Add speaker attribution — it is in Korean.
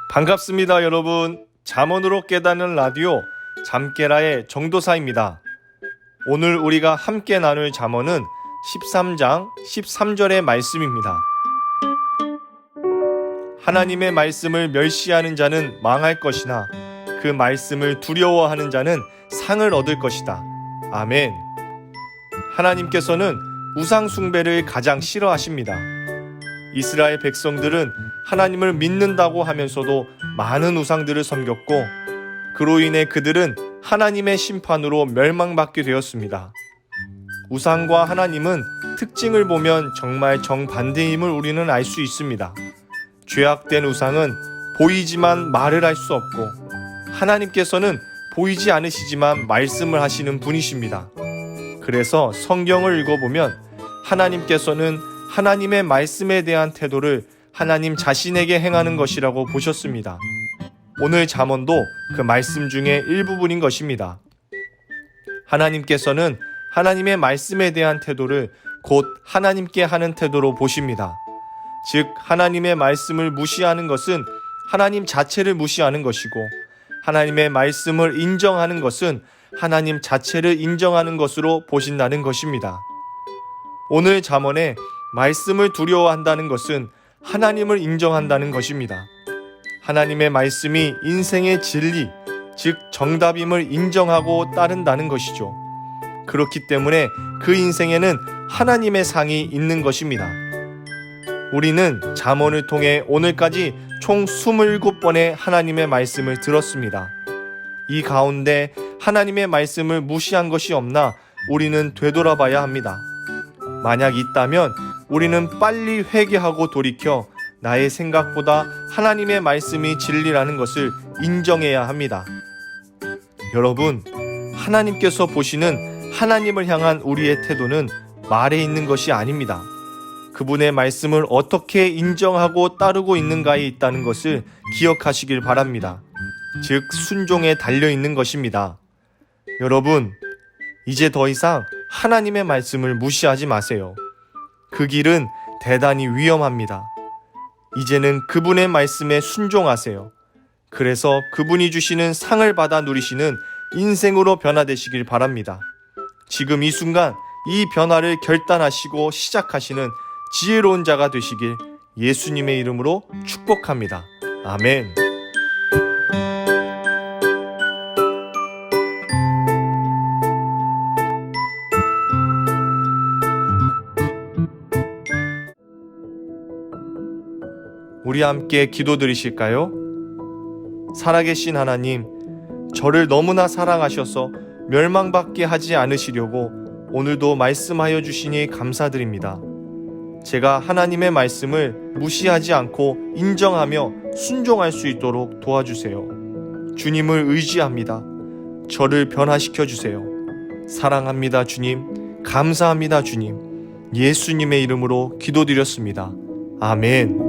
Speaker 1: 반갑습니다, 여러분. 잠언으로 깨닫는 라디오 잠깨라의 정도사입니다. 오늘 우리가 함께 나눌 잠언은 13장 13절의 말씀입니다. 하나님의 말씀을 멸시하는 자는 망할 것이나 그 말씀을 두려워하는 자는 상을 얻을 것이다. 아멘. 하나님께서는 우상 숭배를 가장 싫어하십니다. 이스라엘 백성들은 하나님을 믿는다고 하면서도 많은 우상들을 섬겼고 그로 인해 그들은 하나님의 심판으로 멸망받게 되었습니다. 우상과 하나님은 특징을 보면 정말 정반대임을 우리는 알 수 있습니다. 죄악된 우상은 보이지만 말을 할 수 없고 하나님께서는 보이지 않으시지만 말씀을 하시는 분이십니다. 그래서 성경을 읽어보면 하나님께서는 하나님의 말씀에 대한 태도를 하나님 자신에게 행하는 것이라고 보셨습니다. 오늘 잠언도 그 말씀 중에 일부분인 것입니다. 하나님께서는 하나님의 말씀에 대한 태도를 곧 하나님께 하는 태도로 보십니다. 즉 하나님의 말씀을 무시하는 것은 하나님 자체를 무시하는 것이고 하나님의 말씀을 인정하는 것은 하나님 자체를 인정하는 것으로 보신다는 것입니다. 오늘 잠언에 말씀을 두려워한다는 것은 하나님을 인정한다는 것입니다. 하나님의 말씀이 인생의 진리, 즉 정답임을 인정하고 따른다는 것이죠. 그렇기 때문에 그 인생에는 하나님의 상이 있는 것입니다. 우리는 잠언을 통해 오늘까지 총 27번의 하나님의 말씀을 들었습니다. 이 가운데 하나님의 말씀을 무시한 것이 없나 우리는 되돌아봐야 합니다. 만약 있다면 우리는 빨리 회개하고 돌이켜 나의 생각보다 하나님의 말씀이 진리라는 것을 인정해야 합니다. 여러분, 하나님께서 보시는 하나님을 향한 우리의 태도는 말에 있는 것이 아닙니다. 그분의 말씀을 어떻게 인정하고 따르고 있는가에 있다는 것을 기억하시길 바랍니다. 즉, 순종에 달려있는 것입니다. 여러분, 이제 더 이상 하나님의 말씀을 무시하지 마세요. 그 길은 대단히 위험합니다. 이제는 그분의 말씀에 순종하세요. 그래서 그분이 주시는 상을 받아 누리시는 인생으로 변화되시길 바랍니다. 지금 이 순간 이 변화를 결단하시고 시작하시는 지혜로운 자가 되시길 예수님의 이름으로 축복합니다. 아멘. 우리 함께 기도드리실까요? 살아계신 하나님, 저를 너무나 사랑하셔서 멸망받게 하지 않으시려고 오늘도 말씀하여 주시니 감사드립니다. 제가 하나님의 말씀을 무시하지 않고 인정하며 순종할 수 있도록 도와주세요. 주님을 의지합니다. 저를 변화시켜 주세요. 사랑합니다, 주님. 감사합니다, 주님. 예수님의 이름으로 기도드렸습니다. 아멘.